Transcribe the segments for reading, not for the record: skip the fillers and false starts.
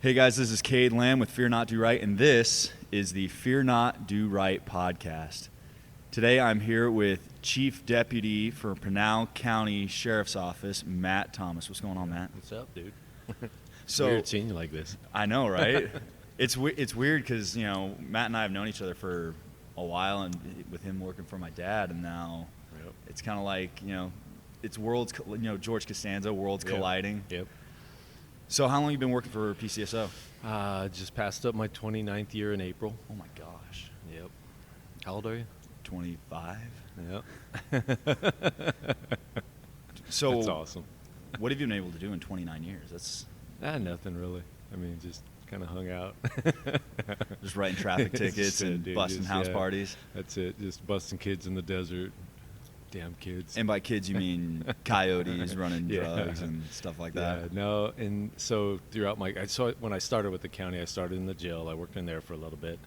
Hey guys, this is Cade Lamb with Fear Not Do Right, and this is the Fear Not Do Right podcast. Today I'm here with Chief Deputy for Pinal County Sheriffs Office, Matt Thomas. What's going on, Matt? What's up, dude? So weird seeing you like this. I know, right? It's weird because, Matt and I have known each other for a while, and with him working for my dad, and now it's kind of like, it's worlds, George Costanza, worlds colliding. Yep. So how long have you been working for PCSO? Just passed up my 29th year in April. Oh my gosh. Yep. How old are you? 25. Yep. So that's awesome. What have you been able to do in 29 years? That's nothing really. I mean, just kind of hung out. just writing traffic tickets and busting house parties. That's it. Just busting kids in the desert. Damn kids. And by kids, you mean coyotes running drugs and stuff like that? Yeah, no. And so throughout when I started with the county, I started in the jail. I worked in there for a little bit.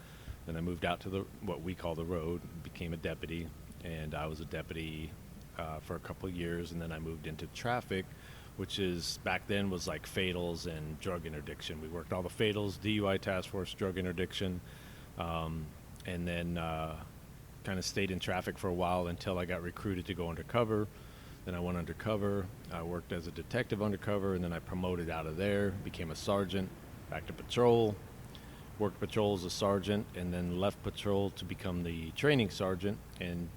Then I moved out to what we call the road, became a deputy. And I was a deputy for a couple of years. And then I moved into traffic, which is back then was like fatals and drug interdiction. We worked all the fatals, DUI task force, drug interdiction. And then kind of stayed in traffic for a while until I got recruited to go undercover. Then I went undercover. I worked as a detective undercover, and then I promoted out of there, became a sergeant, back to patrol, worked patrol as a sergeant, and then left patrol to become the training sergeant, and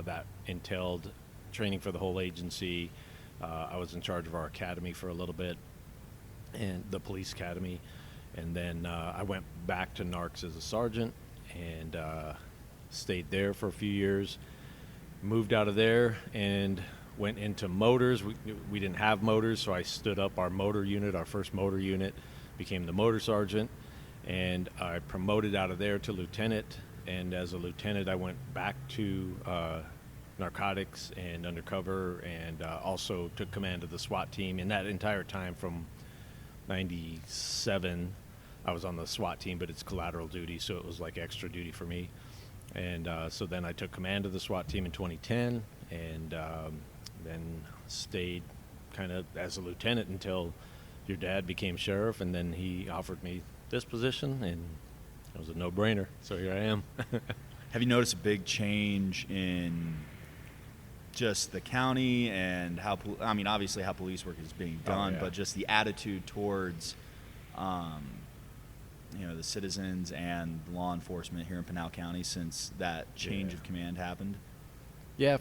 that entailed training for the whole agency. I was in charge of our academy for a little bit, and the police academy, and then I went back to NARCS as a sergeant, and stayed there for a few years, moved out of there and went into motors. We didn't have motors, so I stood up our motor unit, our first motor unit, became the motor sergeant, and I promoted out of there to lieutenant. And as a lieutenant, I went back to narcotics and undercover, and also took command of the SWAT team. And that entire time from 97, I was on the SWAT team, but it's collateral duty, so it was like extra duty for me. And so then I took command of the SWAT team in 2010, and then stayed kind of as a lieutenant until your dad became sheriff, and then he offered me this position, and it was a no-brainer. So here I am. Have you noticed a big change in just the county and how, obviously how police work is being done, but just the attitude towards the citizens and law enforcement here in Pinal County since that change of command happened? Yeah,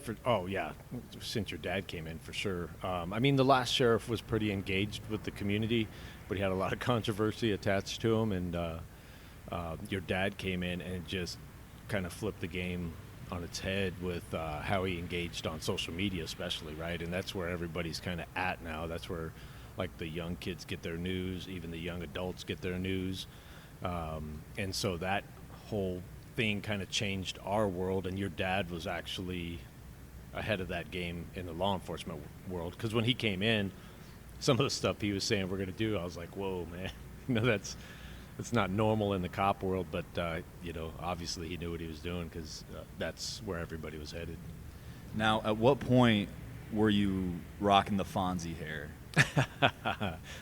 since your dad came in, for sure. The last sheriff was pretty engaged with the community, but he had a lot of controversy attached to him, and your dad came in and just kind of flipped the game on its head with how he engaged on social media especially, right? And that's where everybody's kind of at now. That's where, like, the young kids get their news, even the young adults get their news. And so that whole thing kind of changed our world, and your dad was actually ahead of that game in the law enforcement world, because when he came in, some of the stuff he was saying we're going to do, I was like, whoa, man, that's not normal in the cop world, but obviously he knew what he was doing, because that's where everybody was headed. Now, at what point were you rocking the Fonzie hair?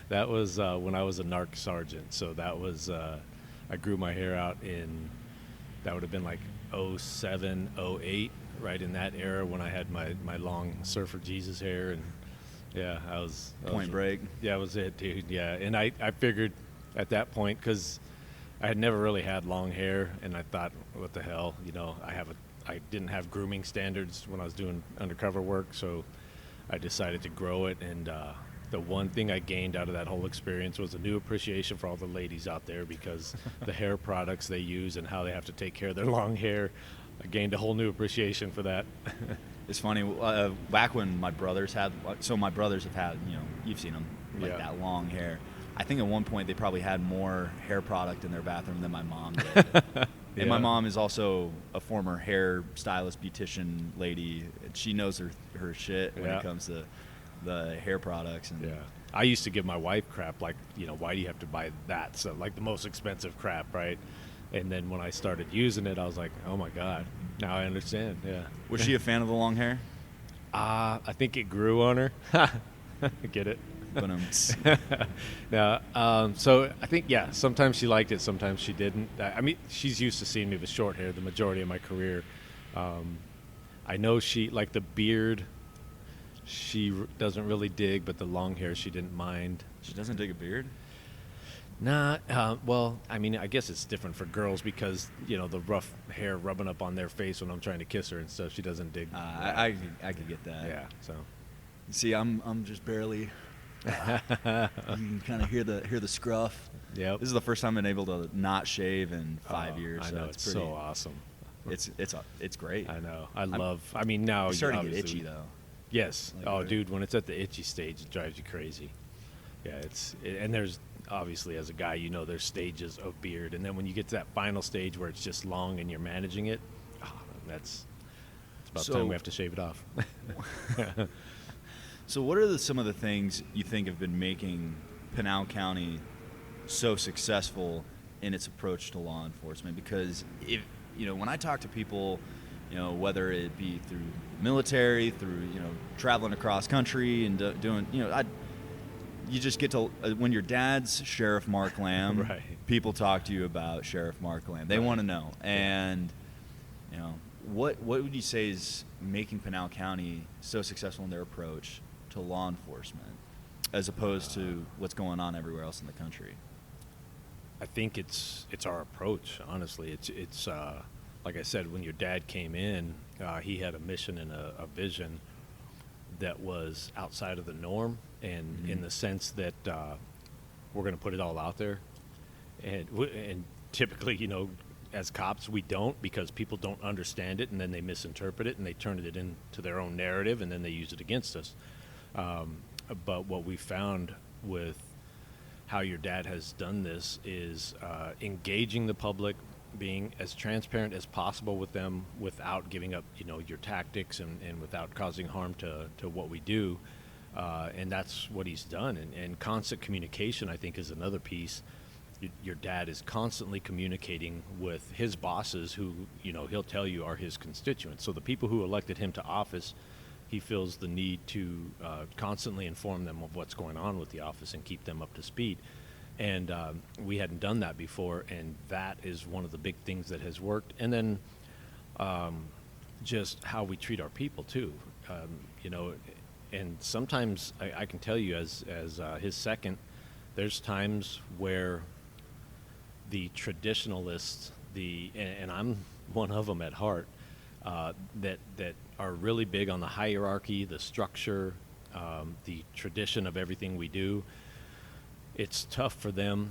That was when I was a narc sergeant. So that was I grew my hair out that would have been like 07, 08, right in that era when I had my long Surfer Jesus hair. And I was Point Break. Yeah, that was it, dude. Yeah, and I figured at that point, because I had never really had long hair, and I thought, what the hell, I didn't have grooming standards when I was doing undercover work, so I decided to grow it. And the one thing I gained out of that whole experience was a new appreciation for all the ladies out there, because the hair products they use and how they have to take care of their long hair, I gained a whole new appreciation for that. It's funny, back when my brothers have had, you've seen them, that long hair. I think at one point they probably had more hair product in their bathroom than my mom did. And my mom is also a former hair stylist, beautician lady. She knows her shit when it comes to the hair products. And I used to give my wife crap, like, why do you have to buy that? So, like, the most expensive crap, right? And then when I started using it, I was like, oh my God, now I understand. Yeah. Was she a fan of the long hair? I think it grew on her. Get it? No, so I think, yeah, sometimes she liked it, sometimes she didn't. I mean, she's used to seeing me with short hair the majority of my career. I know she, like the beard, she doesn't really dig, but the long hair she didn't mind. She doesn't dig a beard? Nah, well, I mean, I guess it's different for girls because, the rough hair rubbing up on their face when I'm trying to kiss her and stuff, she doesn't dig. I could get that. Yeah, so. See, I'm just barely. You can kind of hear the scruff. Yep. This is the first time I've been able to not shave in 5 years. I know, so it's so awesome. It's great. I know. I mean, now it's starting to get itchy though. Yes. Dude, when it's at the itchy stage, it drives you crazy. Yeah, and there's obviously, as a guy, there's stages of beard, and then when you get to that final stage where it's just long and you're managing it, it's about time we have to shave it off. So what are some of the things you think have been making Pinal County so successful in its approach to law enforcement? Because when I talk to people, whether it be through military, through traveling across country and doing, you just get to when your dad's Sheriff Mark Lamb, right. People talk to you about Sheriff Mark Lamb. They want to know, and what would you say is making Pinal County so successful in their approach to law enforcement, as opposed to what's going on everywhere else in the country? I think it's our approach. Honestly, it's like I said, when your dad came in, he had a mission and a vision that was outside of the norm, and in the sense that we're going to put it all out there, and typically, as cops, we don't, because people don't understand it, and then they misinterpret it, and they turn it into their own narrative, and then they use it against us. But what we found with how your dad has done this is engaging the public, being as transparent as possible with them without giving up, your tactics and without causing harm to what we do. And that's what he's done. And constant communication, I think, is another piece. Your dad is constantly communicating with his bosses who, he'll tell you are his constituents. So the people who elected him to office, he feels the need to constantly inform them of what's going on with the office and keep them up to speed. And we hadn't done that before, and that is one of the big things that has worked. And then just how we treat our people, too. And sometimes I can tell you as his second, there's times where the traditionalists, and I'm one of them at heart, that are really big on the hierarchy, the structure, the tradition of everything we do. It's tough for them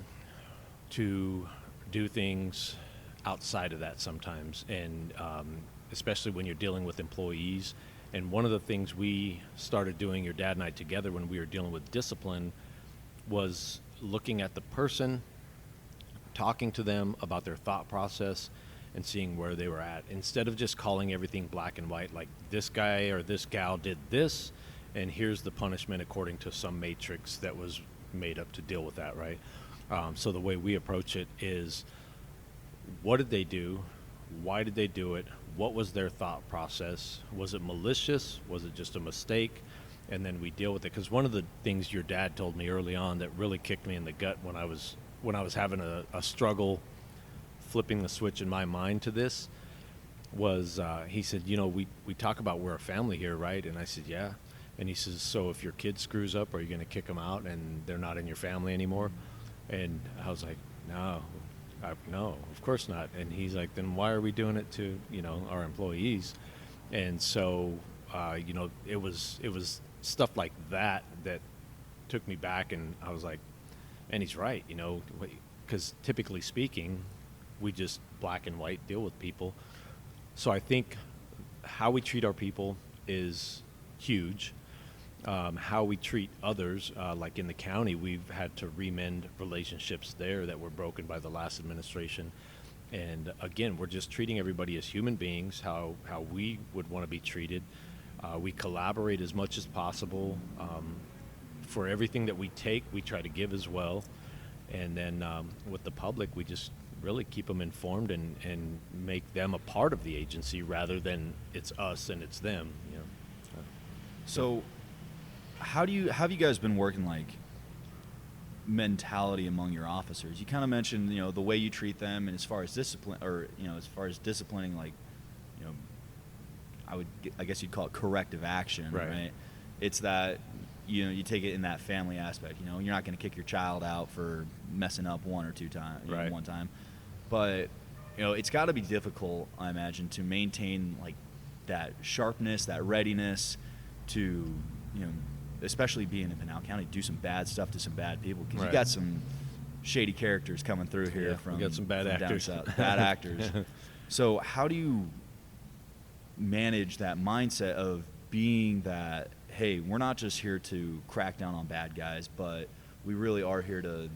to do things outside of that sometimes, and especially when you're dealing with employees. And one of the things we started doing, your dad and I together, when we were dealing with discipline, was looking at the person, talking to them about their thought process, and seeing where they were at, instead of just calling everything black and white, like this guy or this gal did this, and here's the punishment according to some matrix that was made up to deal with that, right? So the way we approach it is, what did they do? Why did they do it? What was their thought process? Was it malicious? Was it just a mistake? And then we deal with it. Because one of the things your dad told me early on that really kicked me in the gut when I was having a struggle flipping the switch in my mind to this was, he said, we talk about we're a family here, right? And I said, yeah. And he says, so if your kid screws up, are you going to kick them out and they're not in your family anymore? And I was like, no, of course not. And he's like, then why are we doing it to, our employees? And so, it was stuff like that took me back, and I was like, and he's right, because typically speaking, we just black and white deal with people. So I think how we treat our people is huge. How we treat others, like in the county, we've had to remend relationships there that were broken by the last administration. And again, we're just treating everybody as human beings, how we would want to be treated. We collaborate as much as possible. For everything that we take, we try to give as well. And then with the public, we just really keep them informed and make them a part of the agency rather than it's us and it's them. So how have you guys been working, like, mentality among your officers? You kind of mentioned, the way you treat them, and as far as discipline, or as far as disciplining, like, I guess you'd call it corrective action, right? It's that you take it in that family aspect. You're not going to kick your child out for messing up one time, but it's got to be difficult, I imagine, to maintain like that sharpness, that readiness to especially being in Pinal County, do some bad stuff to some bad people, because you got some shady characters coming through here. We got some bad actors. Bad actors. So how do you manage that mindset of being that, hey, we're not just here to crack down on bad guys, but we really are here to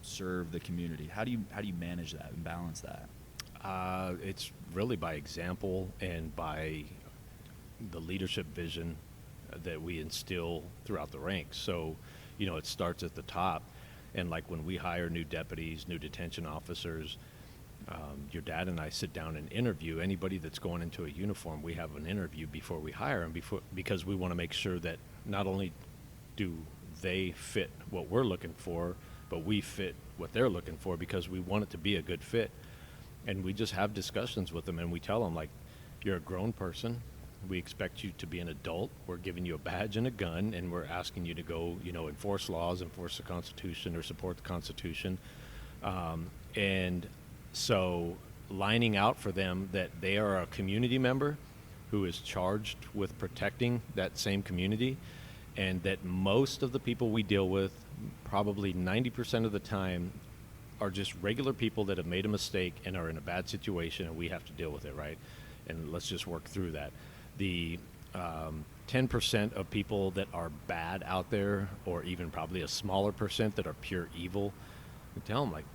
serve the community? How do you manage that and balance that? It's really by example and by the leadership vision that we instill throughout the ranks. So, it starts at the top. And like when we hire new deputies, new detention officers, your dad and I sit down and interview anybody that's going into a uniform. We have an interview before we hire them, because we want to make sure that not only do they fit what we're looking for, but we fit what they're looking for, because we want it to be a good fit. And we just have discussions with them, and we tell them, like, you're a grown person. We expect you to be an adult. We're giving you a badge and a gun, and we're asking you to go, enforce laws, enforce the Constitution, or support the Constitution. And so lining out for them that they are a community member who is charged with protecting that same community, and that most of the people we deal with, probably 90% of the time, are just regular people that have made a mistake and are in a bad situation, and we have to deal with it, right? And let's just work through that. The 10% of people that are bad out there, or even probably a smaller percent that are pure evil, we tell them, like,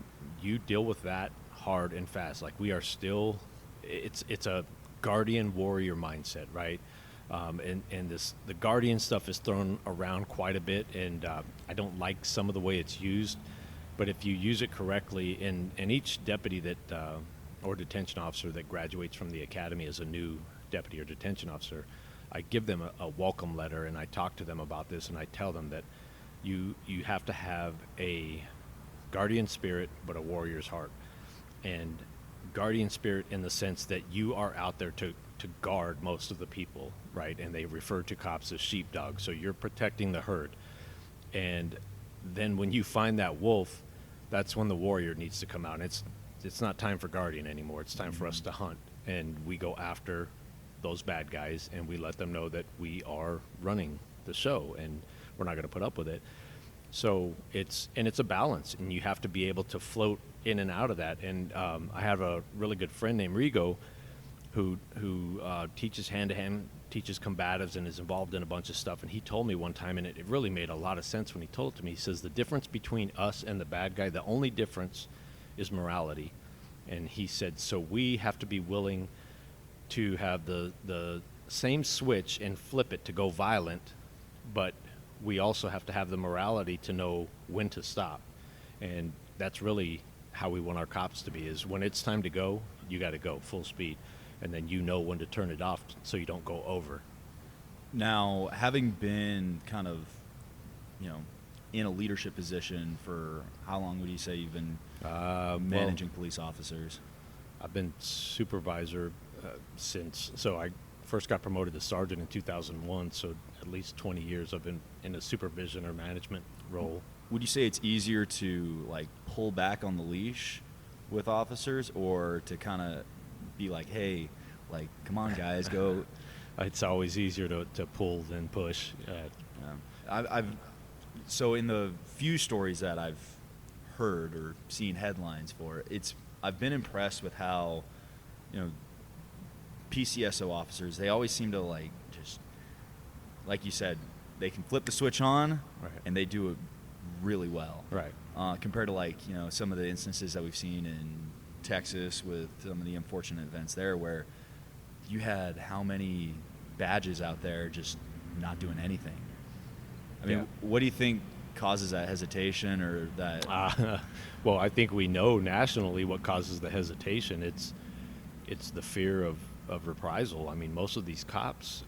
you deal with that hard and fast. Like, we are still, it's a guardian warrior mindset, right? And the guardian stuff is thrown around quite a bit, and I don't like some of the way it's used. But if you use it correctly, and each deputy that or detention officer that graduates from the academy as a new deputy or detention officer, I give them a welcome letter, and I talk to them about this, and I tell them that you have to have a guardian spirit but a warrior's heart. And guardian spirit in the sense that you are out there to guard most of the people, right? And they refer to cops as sheepdogs, so you're protecting the herd. And then when you find that wolf, that's when the warrior needs to come out. And it's not time for guardian anymore. It's time for us to hunt, and we go after those bad guys, and we let them know that we are running the show and we're not going to put up with it. So it's a balance, and you have to be able to float in and out of that. And I have a really good friend named Rigo who teaches hand-to-hand, teaches combatives, and is involved in a bunch of stuff. And he told me one time, and it really made a lot of sense when he told it to me. He says, the difference between us and the bad guy, the only difference is morality. And he said, so we have to be willing to have the same switch and flip it to go violent, but we also have to have the morality to know when to stop. And that's really how we want our cops to be, is when it's time to go, you got to go full speed. And then you know when to turn it off so you don't go over. Now, having been kind of, in a leadership position for how long would you say you've been managing police officers? I've been supervisor so I first got promoted to sergeant in 2001, so at least 20 years I've been in a supervision or management role. Would you say it's easier to pull back on the leash with officers, or to kind of be like, hey, come on guys, go? It's always easier to pull than push. So in the few stories that I've heard or seen headlines for, I've been impressed with how, PCSO officers, they always seem to just, like you said, they can flip the switch on, right, and they do it really well. Right. Compared to some of the instances that we've seen in Texas with some of the unfortunate events there, where you had how many badges out there just not doing anything. I mean, what do you think causes that hesitation, or that? Well, I think we know nationally what causes the hesitation. It's the fear of reprisal. I mean, most of these cops,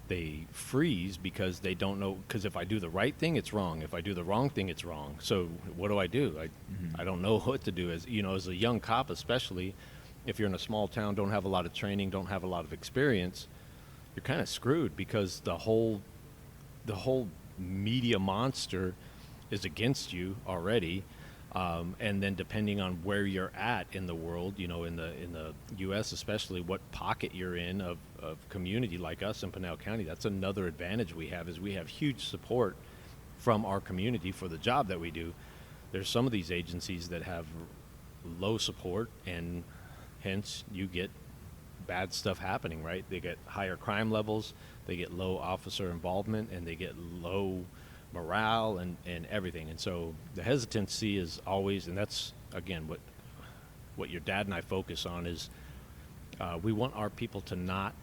they freeze because they don't know, because if I do the right thing, it's wrong. If I do the wrong thing, it's wrong. So what do? I don't know what to do. As you know, as a young cop, especially if you're in a small town, don't have a lot of training, don't have a lot of experience, you're kind of screwed, because the whole media monster is against you already. And then depending on where you're at in the world, you know, in the U.S. especially, what pocket you're in of community like us in Pinal County, that's another advantage we have, is we have huge support from our community for the job that we do. There's some of these agencies that have low support, and hence you get bad stuff happening, right? They get higher crime levels, they get low officer involvement, and they get low morale and everything. And so the hesitancy is always, and that's again what your dad and I focus on, is we want our people to not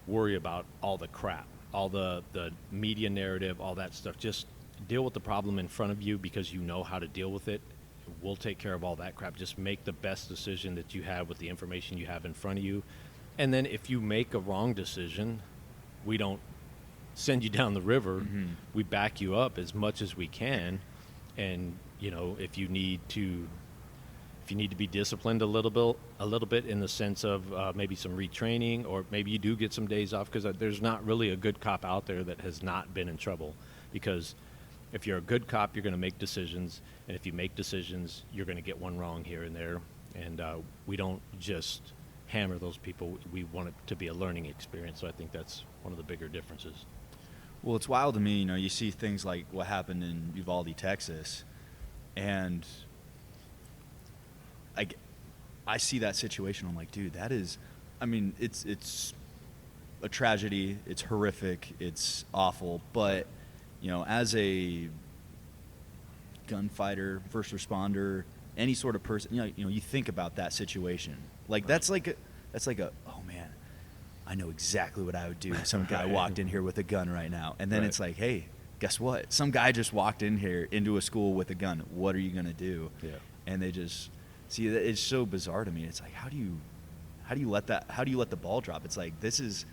worry about all the crap, all the media narrative, all that stuff. Just deal with the problem in front of you, because you know how to deal with it. We'll take care of all that crap. Just make the best decision that you have with the information you have in front of you. And then if you make a wrong decision, we don't send you down the river. We back you up as much as we can. And you know, if you need to be disciplined a little bit in the sense of maybe some retraining, or maybe you do get some days off, because there's not really a good cop out there that has not been in trouble. Because if you're a good cop, you're going to make decisions, and if you make decisions, you're going to get one wrong here and there. And we don't just hammer those people. We want it to be a learning experience. So I think that's one of the bigger differences. Well, it's wild to me, you know, you see things like what happened in Uvalde, Texas, and I see that situation. I'm like, dude, that is, I mean, it's a tragedy. It's horrific. It's awful. But, you know, as a gunfighter, first responder, any sort of person, you know, you think about that situation. Like, right. That's like a, oh man, I know exactly what I would do if some guy walked in here with a gun right now. And then it's like, hey, guess what? Some guy just walked in here into a school with a gun. What are you going to do? Yeah. And they just, see, it's so bizarre to me. It's like, how do you let the ball drop? It's like, this is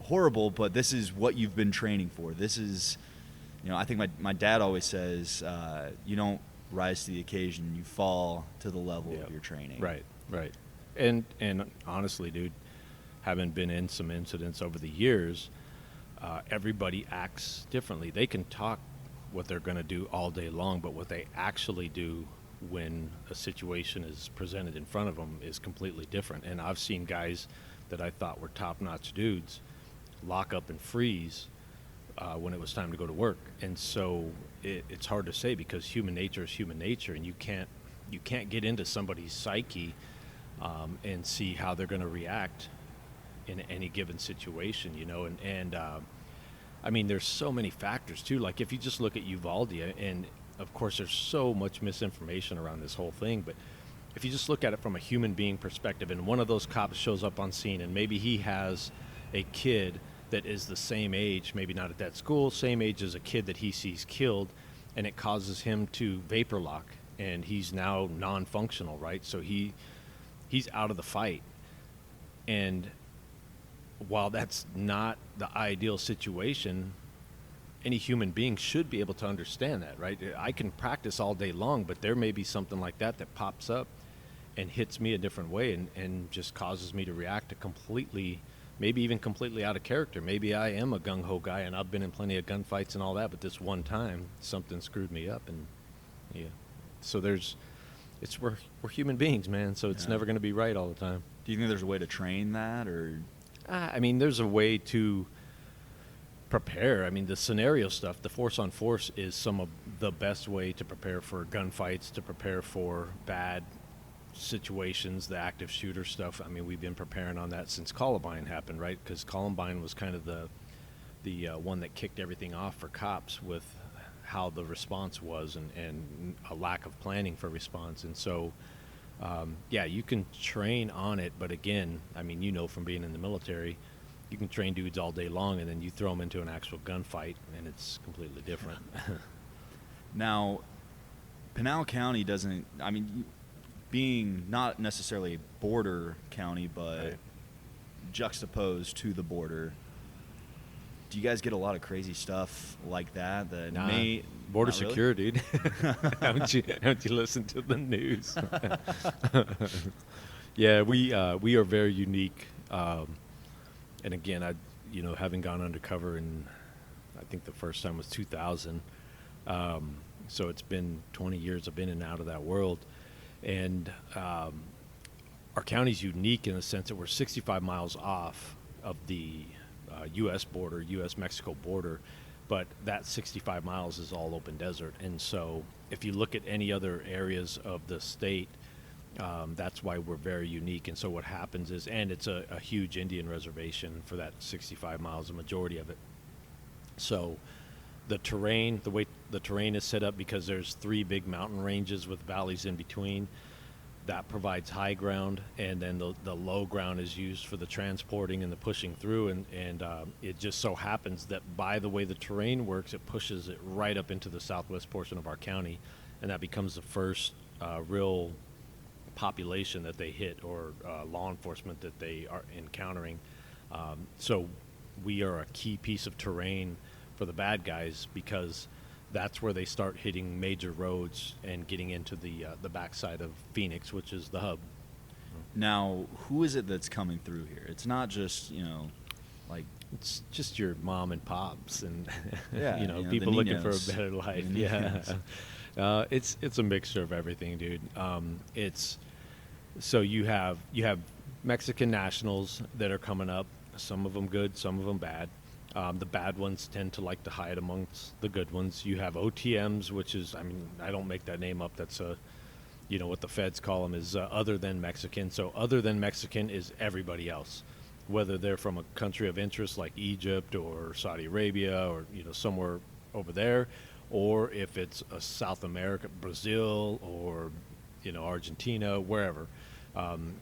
horrible, but this is what you've been training for. This is, you know, I think my dad always says, you don't rise to the occasion, you fall to the level of your training. Right. And honestly, dude, having been in some incidents over the years, everybody acts differently. They can talk what they're going to do all day long, but what they actually do when a situation is presented in front of them is completely different. And I've seen guys that I thought were top-notch dudes lock up and freeze when it was time to go to work. And so it's hard to say, because human nature is human nature, and you can't get into somebody's psyche and see how they're going to react in any given situation, you know. And I mean, there's so many factors too. Like, if you just look at Uvalde, and of course there's so much misinformation around this whole thing, but if you just look at it from a human being perspective, and one of those cops shows up on scene, and maybe he has a kid that is the same age, maybe not at that school, same age as a kid that he sees killed, and it causes him to vapor lock, and he's now non-functional, right? So he's out of the fight. And while that's not the ideal situation, any human being should be able to understand that, right? I can practice all day long, but there may be something like that pops up and hits me a different way, and just causes me to react maybe even completely out of character. Maybe I am a gung-ho guy, and I've been in plenty of gunfights and all that, but this one time something screwed me up. And yeah, so we're human beings, man, so it's never going to be right all the time. Do you think there's a way to train that, or? I mean, there's a way to prepare. I mean, the scenario stuff, the force on force, is some of the best way to prepare for gunfights, to prepare for bad situations, the active shooter stuff. I mean, we've been preparing on that since Columbine happened, right? Because Columbine was kind of the one that kicked everything off for cops, with how the response was, and a lack of planning for response. And so yeah, you can train on it, but again, I mean, you know, from being in the military, you can train dudes all day long, and then you throw them into an actual gunfight, and it's completely different. Now, Pinal County doesn't, I mean, being not necessarily a border county, but juxtaposed to the border, do you guys get a lot of crazy stuff like that? Border Not really? secure, dude. haven't you listened to the news? Yeah, we are very unique. And again, having gone undercover in, I think the first time was 2000. So it's been 20 years I've been in and out of that world. And our county's unique in the sense that we're 65 miles off of the U.S. border, U.S.-Mexico border, but that 65 miles is all open desert. And so if you look at any other areas of the state, that's why we're very unique. And so what happens is, and it's a huge Indian reservation for that 65 miles, the majority of it. So the terrain, the way the terrain is set up, because there's 3 big mountain ranges with valleys in between, that provides high ground, and then the low ground is used for the transporting and the pushing through, and it just so happens that by the way the terrain works, it pushes it right up into the southwest portion of our county, and that becomes the first real population that they hit, or law enforcement that they are encountering. So we are a key piece of terrain for the bad guys, because that's where they start hitting major roads and getting into the backside of Phoenix, which is the hub. Now, who is it that's coming through here? It's not just, like... It's just your mom and pops and, yeah, people looking for a Ninos. better life. The Yeah. It's a mixture of everything, dude. So you have Mexican nationals that are coming up, some of them good, some of them bad. The bad ones tend to like to hide amongst the good ones. You have OTMs, which is, I don't make that name up. That's what the feds call them is other than Mexican. So other than Mexican is everybody else, whether they're from a country of interest like Egypt or Saudi Arabia or, somewhere over there, or if it's a South America, Brazil, or, Argentina, wherever.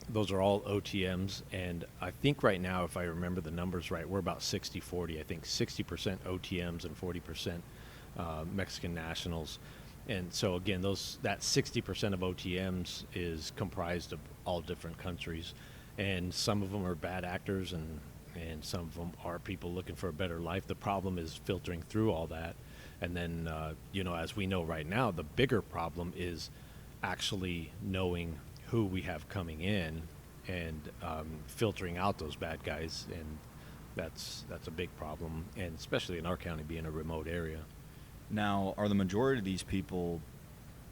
Those are all OTMs, and I think right now, if I remember the numbers right, we're about 60-40. I think 60% OTMs and 40% Mexican nationals. And so again, that 60% of OTMs is comprised of all different countries, and some of them are bad actors, and some of them are people looking for a better life. The problem is filtering through all that, and then as we know right now, the bigger problem is actually knowing who we have coming in and filtering out those bad guys, and that's a big problem, and especially in our county being a remote area. Now, are the majority of these people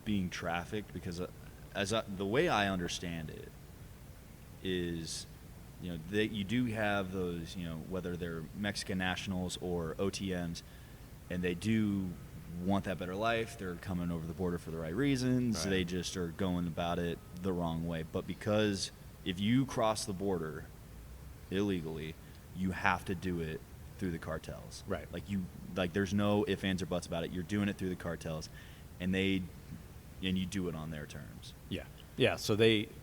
being trafficked? Because the way I understand it is, that you do have those, whether they're Mexican nationals or OTMs, and they do want that better life. They're coming over the border for the right reasons. Right. They just are going about it the wrong way. But because if you cross the border illegally, you have to do it through the cartels. Right. Like there's no ifs, ands, or buts about it. You're doing it through the cartels, and you do it on their terms. Yeah. Yeah. So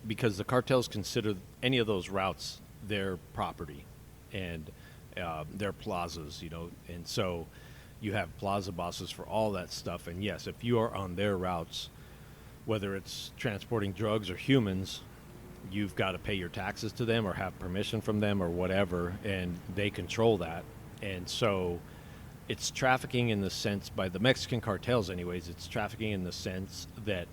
because the cartels consider any of those routes their property, and their plazas, and so you have plaza bosses for all that stuff. And yes, if you are on their routes, whether it's transporting drugs or humans, you've got to pay your taxes to them or have permission from them or whatever, and they control that. And so it's trafficking in the sense, by the Mexican cartels anyways, it's trafficking in the sense that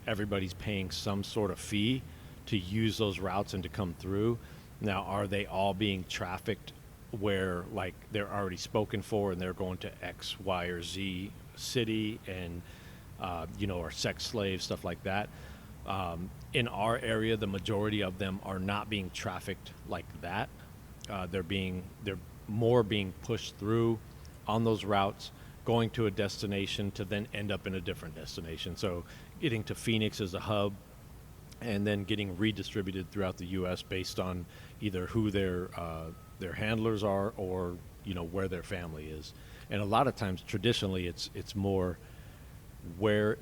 everybody's paying some sort of fee to use those routes and to come through. Now, are they all being trafficked where like they're already spoken for and they're going to X, Y, or Z city and or sex slaves, stuff like that? In our area, the majority of them are not being trafficked like that. They're more being pushed through on those routes, going to a destination to then end up in a different destination. So getting to Phoenix as a hub, and then getting redistributed throughout the U.S. based on either who their handlers are or where their family is. And a lot of times, traditionally, it's more where's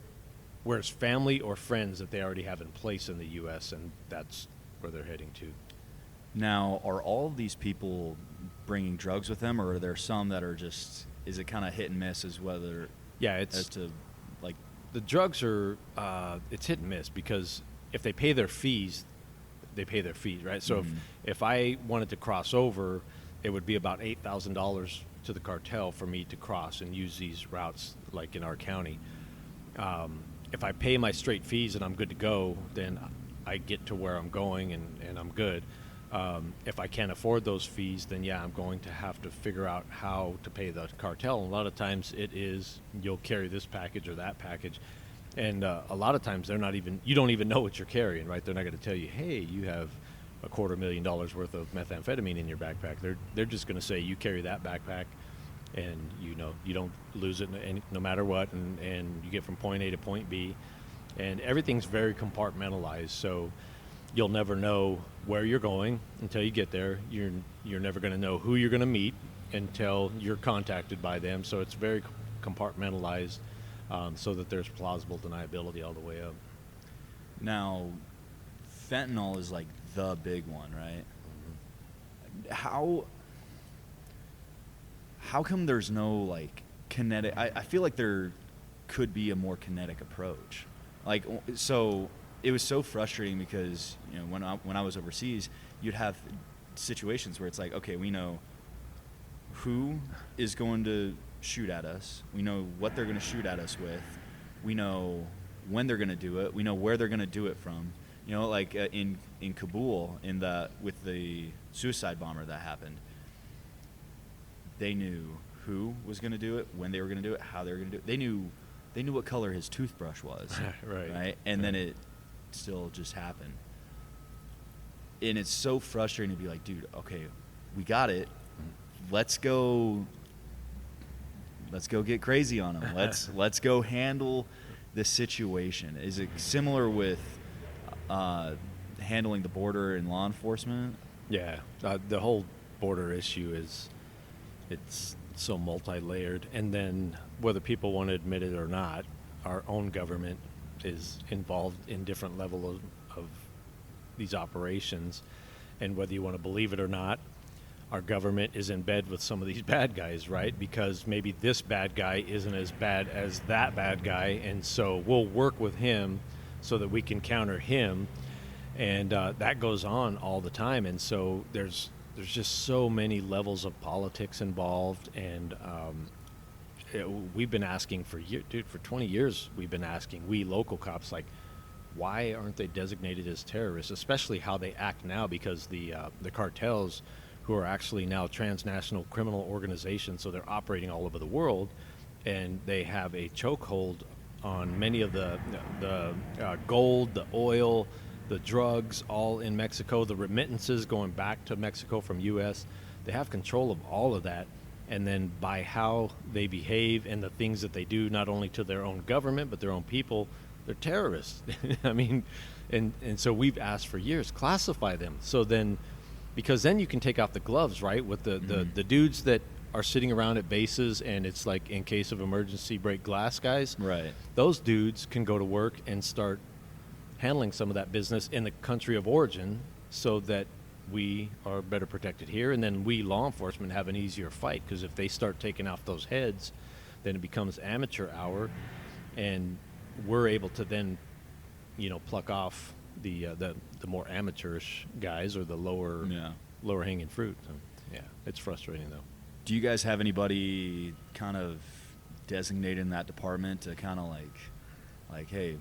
family or friends that they already have in place in the U.S., and that's where they're heading to. Now, are all of these people bringing drugs with them, or are there some that are just? Is it kind of hit and miss as whether? Yeah, as to like the drugs are. It's hit and miss because if they pay their fees, right? So if I wanted to cross over, it would be about $8,000 to the cartel for me to cross and use these routes, like in our county. If I pay my straight fees and I'm good to go, then I get to where I'm going and I'm good. If I can't afford those fees, then yeah, I'm going to have to figure out how to pay the cartel. And a lot of times it is, you'll carry this package or that package. And a lot of times you don't even know what you're carrying, right? They're not going to tell you, hey, you have $250,000 worth of methamphetamine in your backpack. They're just going to say you carry that backpack, and you don't lose it no matter what, and you get from point A to point B, and everything's very compartmentalized. So you'll never know where you're going until you get there. You're never going to know who you're going to meet until you're contacted by them. So it's very compartmentalized, so that there's plausible deniability all the way up. Now, fentanyl is like the big one, right? Mm-hmm. How come there's no like kinetic? I feel like there could be a more kinetic approach. Like, so it was so frustrating because when I was overseas, you'd have situations where it's like, okay, we know who is going to shoot at us. We know what they're going to shoot at us with. We know when they're going to do it. We know where they're going to do it from. Like in Kabul, with the suicide bomber that happened, they knew who was going to do it, when they were going to do it, how they were going to do it. They knew what color his toothbrush was, right? And then it still just happened. And it's so frustrating to be like, dude, okay, we got it. Let's go get crazy on them. Let's go handle the situation. Is it similar with handling the border and law enforcement? Yeah, the whole border issue it's so multi-layered, and then whether people want to admit it or not, our own government is involved in different level of these operations, and whether you want to believe it or not, our government is in bed with some of these bad guys, right? Because maybe this bad guy isn't as bad as that bad guy, and so we'll work with him so that we can counter him, and that goes on all the time. And so there's just so many levels of politics involved, and we've been asking for 20 years. We've been asking, we local cops, like, why aren't they designated as terrorists? Especially how they act now, because the cartels, who are actually now transnational criminal organizations, so they're operating all over the world, and they have a chokehold on many of the gold, the oil, the drugs, all in Mexico, the remittances going back to Mexico from U.S. They have control of all of that, and then by how they behave and the things that they do, not only to their own government but their own people, they're terrorists. I mean, and so we've asked for years, classify them, so then, because then you can take off the gloves, right, with the dudes that are sitting around at bases, and it's like, in case of emergency, break glass guys. Right. Those dudes can go to work and start handling some of that business in the country of origin, so that we are better protected here, and then we, law enforcement, have an easier fight, because if they start taking off those heads, then it becomes amateur hour, and we're able to then, pluck off the more amateurish guys, or the lower hanging fruit. So, yeah, it's frustrating though. Do you guys have anybody kind of designated in that department to kind of like, hey,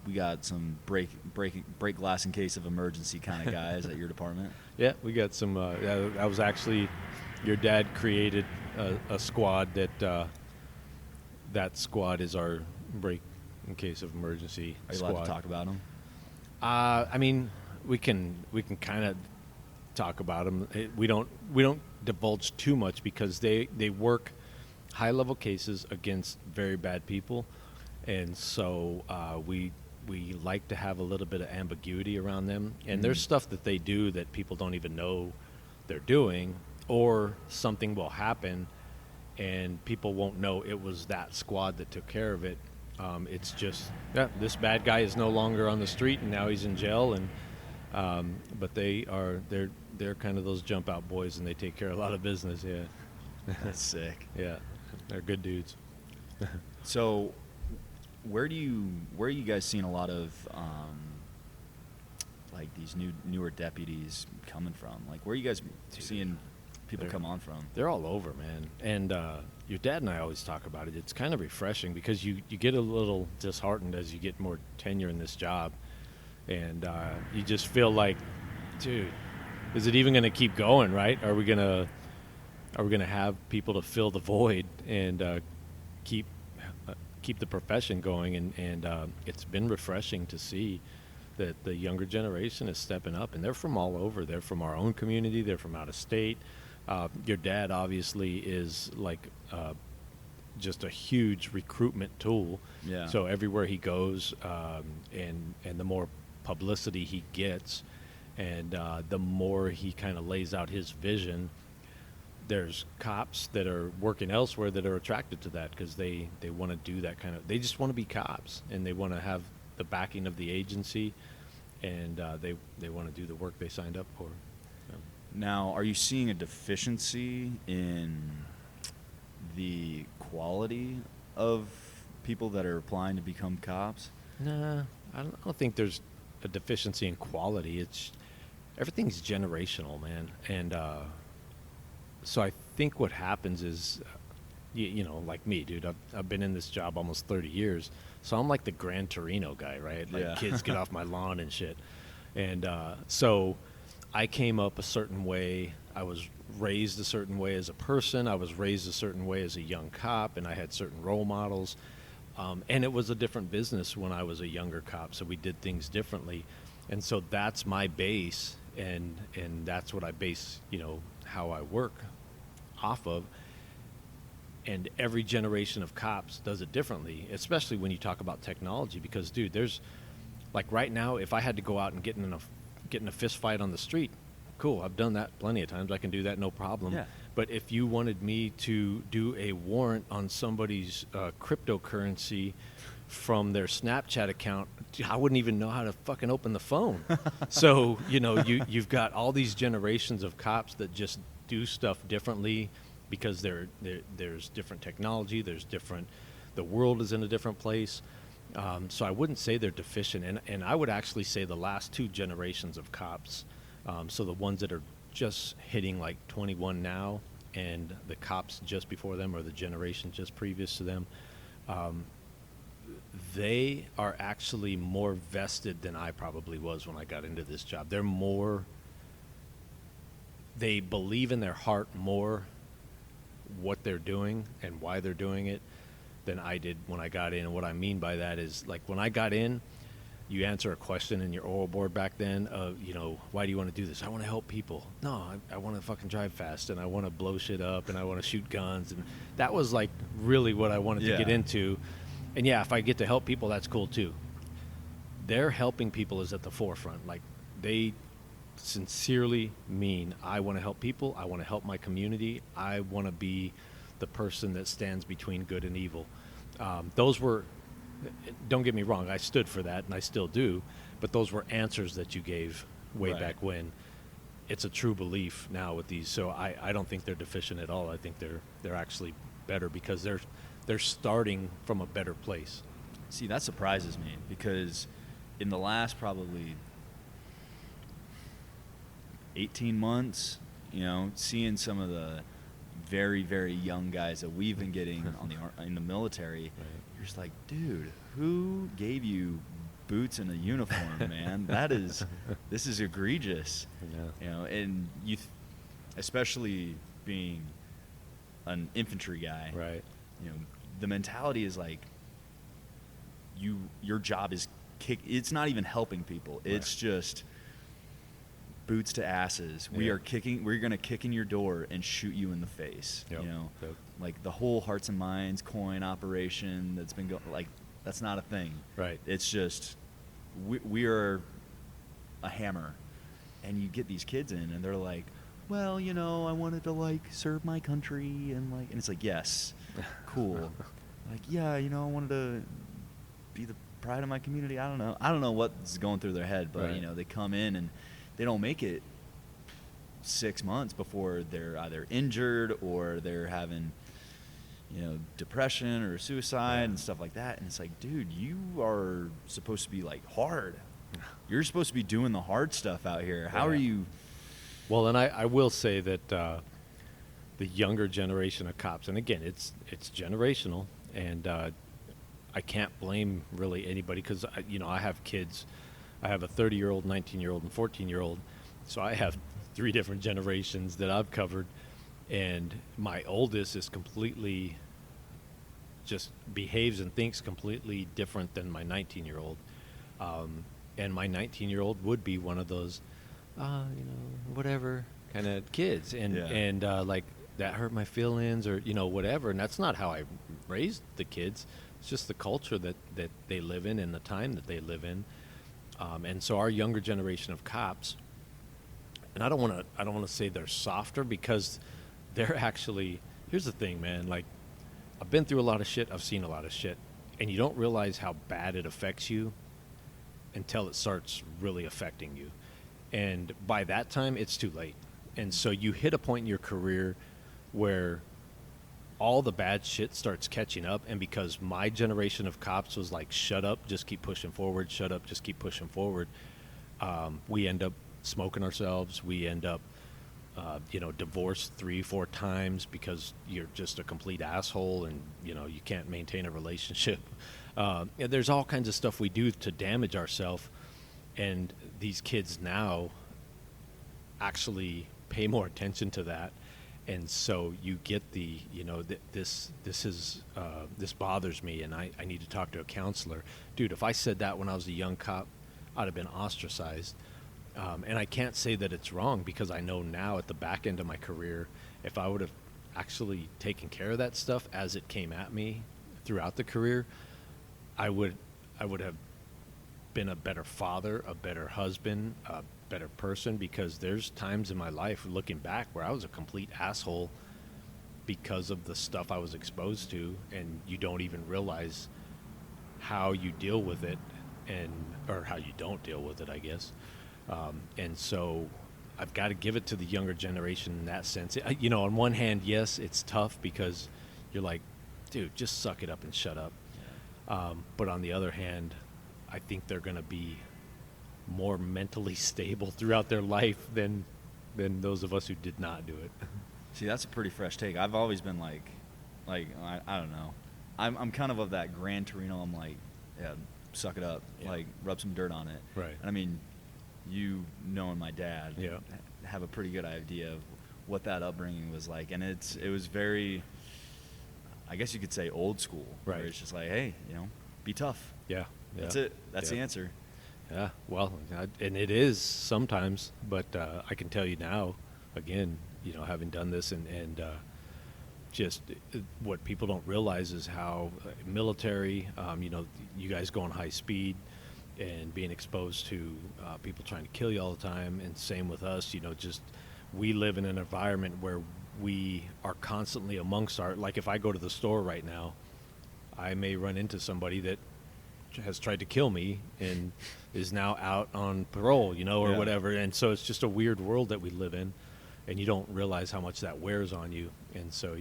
we got some break glass in case of emergency kind of guys at your department? Yeah, we got some. I was actually, your dad created a squad that squad is our break in case of emergency Are you squad. allowed to talk about them? I mean, we can kind of talk about them. We don't divulge too much, because they work high level cases against very bad people, and so we like to have a little bit of ambiguity around them. And there's stuff that they do that people don't even know they're doing, or something will happen and people won't know it was that squad that took care of it. It's just, this bad guy is no longer on the street and now he's in jail, and but they're kind of those jump out boys, and they take care of a lot of business. Yeah. That's sick. Yeah, they're good dudes. So where are you guys seeing a lot of like these newer deputies coming from? Like, where are you guys seeing people come on from. They're all over, man. And your dad and I always talk about it. It's kind of refreshing because you get a little disheartened as you get more tenure in this job. And you just feel like, dude, is it even going to keep going, right? Are we going to have people to fill the void and keep the profession going? And it's been refreshing to see that the younger generation is stepping up, and they're from all over. They're from our own community. They're from out of state. Your dad obviously is like just a huge recruitment tool. Yeah. So everywhere he goes, and the more publicity he gets, and the more he kind of lays out his vision, there's cops that are working elsewhere that are attracted to that because they want to do that kind of. They just want to be cops, and they want to have the backing of the agency, and they want to do the work they signed up for. So. Now, are you seeing a deficiency in the quality of people that are applying to become cops? Nah, I don't think there's a deficiency in quality. It's everything's generational, man, and so I think what happens is, you know, like me, dude, I've been in this job almost 30 years. So I'm like the Gran Torino guy, right? Like kids get off my lawn and shit. And so I came up a certain way. I was raised a certain way as a person. I was raised a certain way as a young cop, and I had certain role models. And it was a different business when I was a younger cop, so we did things differently. And so that's my base, and that's what I base, you know, how I work off of. And every generation of cops does it differently, especially when you talk about technology. Because, dude, there's like right now, if I had to go out and get in a fist fight on the street, cool, I've done that plenty of times. I can do that, no problem. Yeah. But if you wanted me to do a warrant on somebody's cryptocurrency from their Snapchat account, I wouldn't even know how to fucking open the phone. So, you know, you've got all these generations of cops that just do stuff differently. Because there's different technology, the world is in a different place. So I wouldn't say they're deficient. And I would actually say the last two generations of cops, so the ones that are just hitting like 21 now, and the cops just before them, or the generation just previous to them, they are actually more vested than I probably was when I got into this job. They believe in their heart more what they're doing and why they're doing it than I did when I got in. And what I mean by that is, like, when I got in, you answer a question in your oral board back then of, you know, why do you want to do this? I want to help people. No, I want to fucking drive fast, and I want to blow shit up, and I want to shoot guns. And that was like really what I wanted to get into. And yeah, if I get to help people, that's cool too. Their helping people is at the forefront. Like, they sincerely mean, I want to help people, I want to help my community, I want to be the person that stands between good and evil. Those were, don't get me wrong, I stood for that, and I still do, but those were answers that you gave way back when. It's a true belief now with these, so I don't think they're deficient at all. I think they're actually better because they're starting from a better place. See, that surprises me, because in the last probably 18 months, you know, seeing some of the very, very young guys that we've been getting in the military, you're just like, dude, who gave you boots and a uniform, man? This is egregious. Yeah. You know, and especially being an infantry guy, right? You know, the mentality is like, your job is it's not even helping people. It's just boots to asses. We're going to kick in your door and shoot you in the face. You know, like the whole hearts and minds coin operation that's been going, like, that's not a thing. Right. It's just, we are a hammer, and you get these kids in, and they're like, well, you know, I wanted to like serve my country, and it's like, yes, cool. Like, yeah, you know, I wanted to be the pride of my community. I don't know what's going through their head, but you know, they come in and they don't make it 6 months before they're either injured or they're having, you know, depression or suicide and stuff like that. And it's like, dude, you are supposed to be like hard. You're supposed to be doing the hard stuff out here. How are you? Well, and I will say that the younger generation of cops, and again, it's generational, and I can't blame really anybody because I have kids. I have a 30-year-old, 19-year-old, and 14-year-old, so I have 3 different generations that I've covered, and my oldest is completely just behaves and thinks completely different than my 19-year-old, and my 19-year-old would be one of those, whatever kind of kids, and like that hurt my feelings or whatever, and that's not how I raised the kids. It's just the culture that they live in and the time that they live in, and so our younger generation of cops, and I don't want to say they're softer because they're actually, here's the thing, man, like I've been through a lot of shit, I've seen a lot of shit, and you don't realize how bad it affects you until it starts really affecting you, and by that time it's too late. And so you hit a point in your career where all the bad shit starts catching up, and because my generation of cops was like, shut up, just keep pushing forward, shut up, just keep pushing forward, we end up smoking ourselves, we end up divorced 3-4 times because you're just a complete asshole and you can't maintain a relationship. There's all kinds of stuff we do to damage ourselves, and these kids now actually pay more attention to that. And so you get the, this bothers me, and I need to talk to a counselor. Dude, if I said that when I was a young cop, I'd have been ostracized. And I can't say that it's wrong because I know now at the back end of my career, if I would have actually taken care of that stuff as it came at me throughout the career, I would have been a better father, a better husband, a better person, because there's times in my life looking back where I was a complete asshole because of the stuff I was exposed to, and you don't even realize how you deal with it, or how you don't deal with it, I guess. And so I've got to give it to the younger generation in that sense. On one hand, yes, it's tough because you're like, dude, just suck it up and shut up. But on the other hand, I think they're going to be more mentally stable throughout their life than those of us who did not do it. See, that's a pretty fresh take. I've always been like I don't know. I'm kind of that Gran Torino. I'm like, yeah, suck it up. Yeah. Like, rub some dirt on it. Right. And I mean, knowing my dad, have a pretty good idea of what that upbringing was like, and it was very, I guess you could say, old school. Right. Where it's just like, hey, be tough. Yeah. That's it. That's the answer. Yeah. Well, and it is sometimes, but I can tell you now, again, having done this and just what people don't realize is how military, you guys go on high speed and being exposed to people trying to kill you all the time, and same with us, just we live in an environment where we are constantly amongst like if I go to the store right now, I may run into somebody that has tried to kill me and is now out on parole, or whatever. And so it's just a weird world that we live in, and you don't realize how much that wears on you. And so,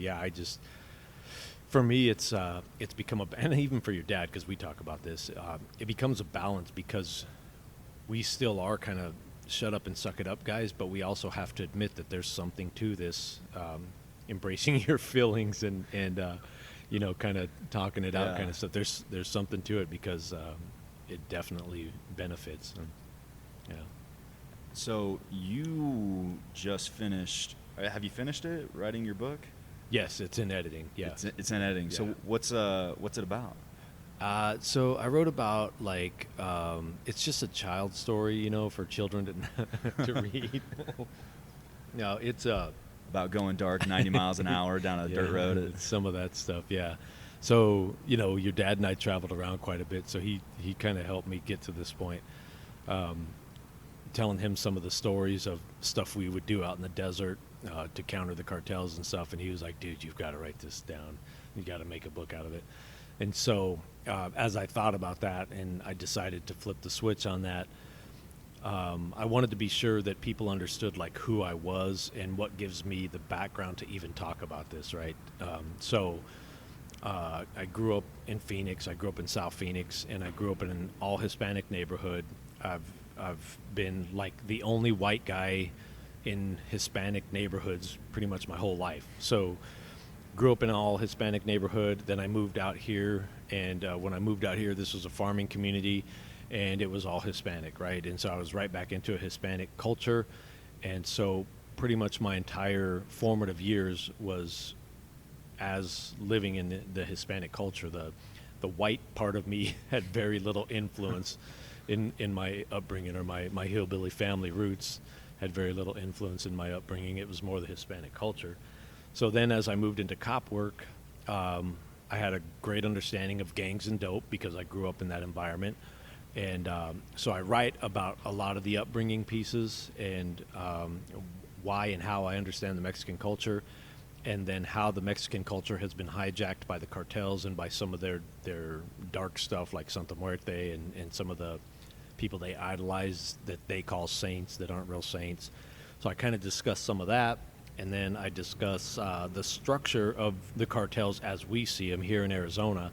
for me, it's become and even for your dad, because we talk about this, it becomes a balance, because we still are kind of shut up and suck it up guys, but we also have to admit that there's something to this, embracing your feelings and kind of talking it out kind of stuff. There's something to it, because it definitely benefits. And, So you just finished, have you finished it, writing your book? Yes, it's in editing. Yeah, it's in editing. Yeah. So what's it about? So I wrote about it's just a child story, for children to read. No, it's about going dark 90 miles an hour down a dirt road. Some of that stuff, yeah. So your dad and I traveled around quite a bit, so he kind of helped me get to this point. Telling him some of the stories of stuff we would do out in the desert to counter the cartels and stuff, and he was like, dude, you've got to write this down. You got to make a book out of it. And so as I thought about that and I decided to flip the switch on that, I wanted to be sure that people understood who I was and what gives me the background to even talk about this, right? I grew up in Phoenix. I grew up in South Phoenix, and I grew up in an all Hispanic neighborhood. I've been the only white guy in Hispanic neighborhoods pretty much my whole life. So grew up in an all Hispanic neighborhood. Then I moved out here, and when I moved out here, this was a farming community, and it was all Hispanic, right? And so I was right back into a Hispanic culture, and so pretty much my entire formative years was as living in the Hispanic culture. The white part of me had very little influence in my upbringing, or my hillbilly family roots had very little influence in my upbringing. It was more the Hispanic culture. So then as I moved into cop work, I had a great understanding of gangs and dope because I grew up in that environment. And so I write about a lot of the upbringing pieces and why and how I understand the Mexican culture, and then how the Mexican culture has been hijacked by the cartels and by some of their dark stuff like Santa Muerte and some of the people they idolize that they call saints that aren't real saints. So I kind of discuss some of that, and then I discuss the structure of the cartels as we see them here in Arizona,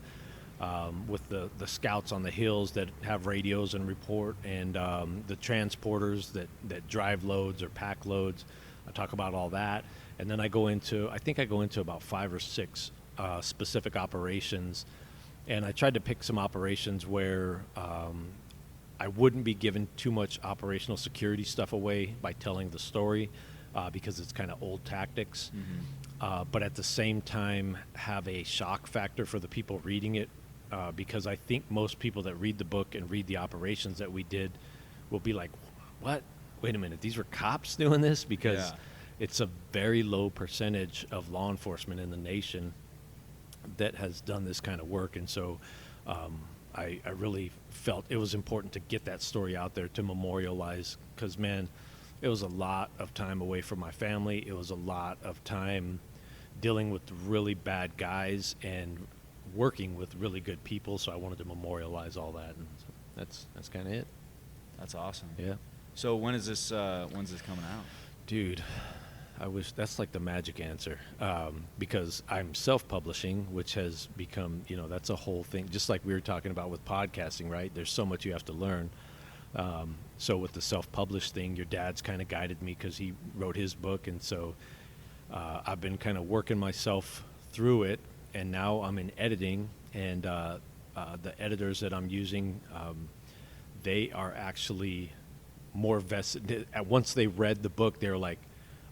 with the scouts on the hills that have radios and report, and the transporters that drive loads or pack loads. I talk about all that. And then I go into about 5 or 6 specific operations. And I tried to pick some operations where I wouldn't be giving too much operational security stuff away by telling the story, because it's kind of old tactics. But at the same time have a shock factor for the people reading it, because I think most people that read the book and read the operations that we did will be like, what? Wait a minute, these were cops doing this? Because it's a very low percentage of law enforcement in the nation that has done this kind of work. And so I really felt it was important to get that story out there to memorialize, because, man, it was a lot of time away from my family. It was a lot of time dealing with really bad guys and working with really good people. So I wanted to memorialize all that. And so that's kind of it. That's awesome. Yeah. So when's this coming out? Dude, I wish that's like the magic answer, because I'm self-publishing, which has become, that's a whole thing. Just like we were talking about with podcasting, right? There's so much you have to learn. So with the self-published thing, your dad's kind of guided me because he wrote his book. And so I've been kind of working myself through it. And now I'm in editing, and the editors that I'm using, they are actually more vested. Once they read the book, they were like,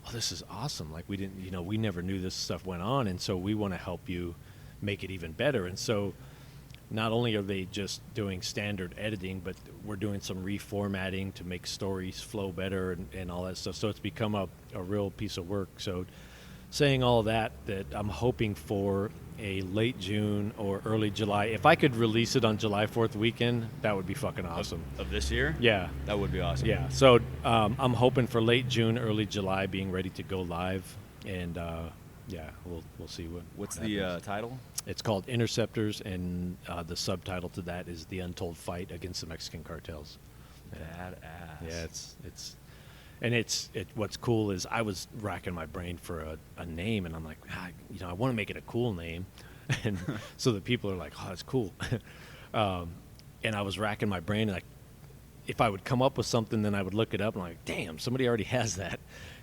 oh, this is awesome. Like, we never knew this stuff went on. And so we want to help you make it even better. And so not only are they just doing standard editing, but we're doing some reformatting to make stories flow better and all that stuff. So it's become a real piece of work. So saying all that I'm hoping for a late June or early July. If I could release it on July 4th weekend, that would be fucking awesome. Of this year? Yeah. That would be awesome. Yeah. So I'm hoping for late June, early July, being ready to go live. And we'll see What's happens. The title? It's called Interceptors, and the subtitle to that is The Untold Fight Against the Mexican Cartels. Badass. Yeah, what's cool is I was racking my brain for a name, and I'm like, I want to make it a cool name. And so the people are like, oh, that's cool. And I was racking my brain, and if I would come up with something, then I would look it up, and I'm like, damn, somebody already has that.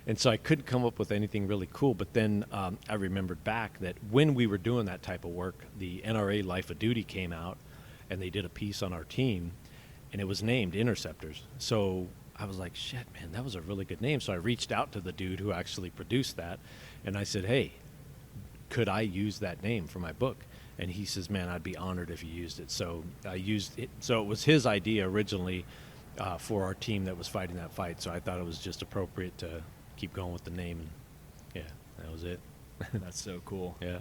And so I couldn't come up with anything really cool. But then I remembered back that when we were doing that type of work, the NRA Life of Duty came out, and they did a piece on our team, and it was named Interceptors. So I was like, shit, man, that was a really good name. So I reached out to the dude who actually produced that, and I said, hey, could I use that name for my book? And he says, man, I'd be honored if you used it. So I used it. So it was his idea originally for our team that was fighting that fight. So I thought it was just appropriate to keep going with the name. And yeah, that was it. That's so cool. Yeah.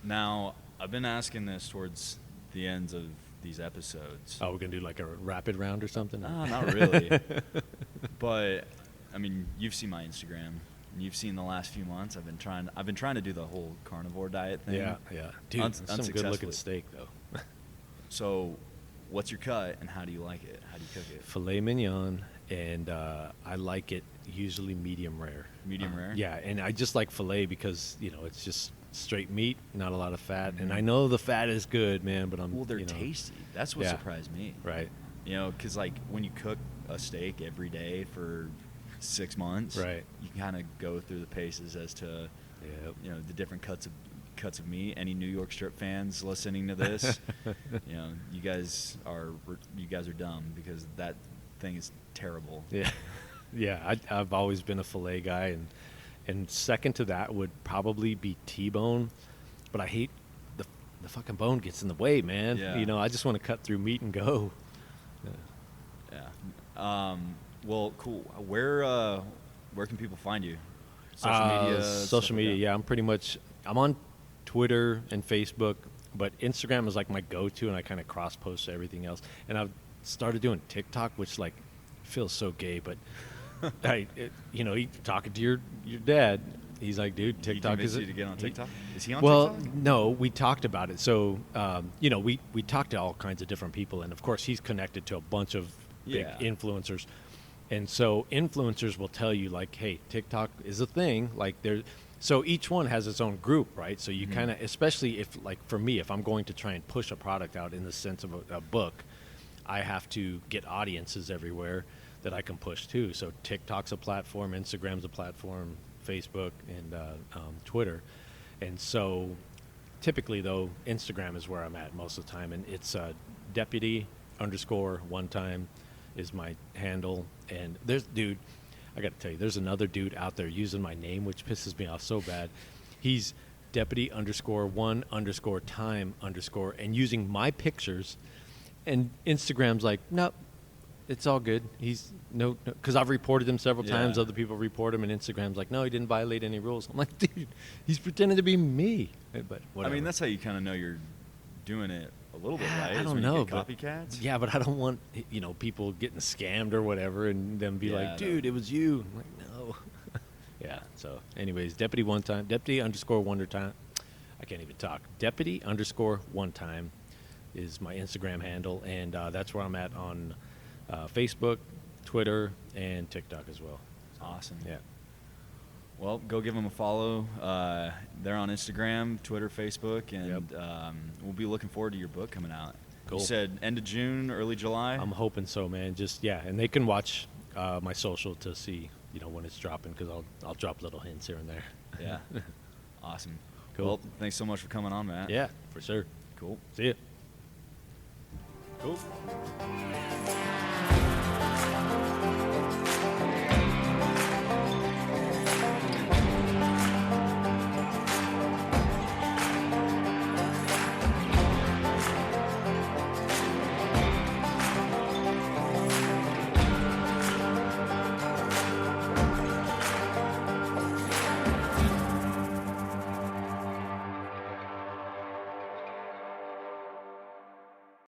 Now, I've been asking this towards the ends of these episodes. Oh, we're going to do like a rapid round or something? No, not really. But, I mean, you've seen my Instagram. And you've seen the last few months. I've been trying to do the whole carnivore diet thing. Yeah. Dude, that's some good looking steak though. So, what's your cut and how do you like it? How do you cook it? Filet mignon, and I like it usually medium rare. Medium rare? Yeah, and I just like filet because it's just straight meat, not a lot of fat. Mm-hmm. And I know the fat is good, man, but they're tasty. That's what surprised me. Right. Because like when you cook a steak every day for 6 months, Right. you can kind of go through the paces as to, Yep. you know, the different cuts of meat. Any New York strip fans listening to this, you know, you guys are dumb, because that thing is terrible. Yeah. Yeah, I've always been a filet guy, and second to that would probably be T-bone, but I hate the fucking bone gets in the way, man. Yeah. You know, I just want to cut through meat and go. Yeah. Well, cool. Where can people find you? Social media. Social media. Yeah, I'm on Twitter and Facebook, but Instagram is like my go-to, and I kind of cross-post everything else. And I've started doing TikTok, which like feels so gay, but you talking to your dad, he's like, dude, TikTok is you to get on TikTok? Is he on well, TikTok? no, we talked about it. So, we talked to all kinds of different people, and of course, he's connected to a bunch of big influencers. And so influencers will tell you, like, hey, TikTok is a thing. Like, so each one has its own group, right? So you kind of, especially if, like, for me, if I'm going to try and push a product out in the sense of a book, I have to get audiences everywhere that I can push to. So TikTok's a platform, Instagram's a platform, Facebook, and Twitter. And so typically, though, Instagram is where I'm at most of the time. And it's deputy_one-time is my handle. And I got to tell you, there's another dude out there using my name, which pisses me off so bad. He's deputy_one_time_ and using my pictures. And Instagram's like, nope, it's all good. He's no, because I've reported him several times. Other people report him, and Instagram's like, no, he didn't violate any rules. I'm like, dude, he's pretending to be me. But whatever. I mean, that's how you kind of know you're doing it a little bit, right? I don't when know. You get copycats. Yeah, but I don't want people getting scammed or whatever, and them be like, dude, it was you. I'm like, no. Yeah. So, anyways, deputy_one-time. I can't even talk. Deputy_one-time is my Instagram handle, and that's where I'm at on Facebook, Twitter, and TikTok as well. Awesome. Yeah. Well, go give them a follow. They're on Instagram, Twitter, Facebook, and we'll be looking forward to your book coming out. Cool. You said end of June, early July? I'm hoping so, man. And they can watch my social to see, when it's dropping, because I'll drop little hints here and there. Yeah. Awesome. Cool. Well, thanks so much for coming on, Matt. Yeah, for sure. Cool. See ya. Cool.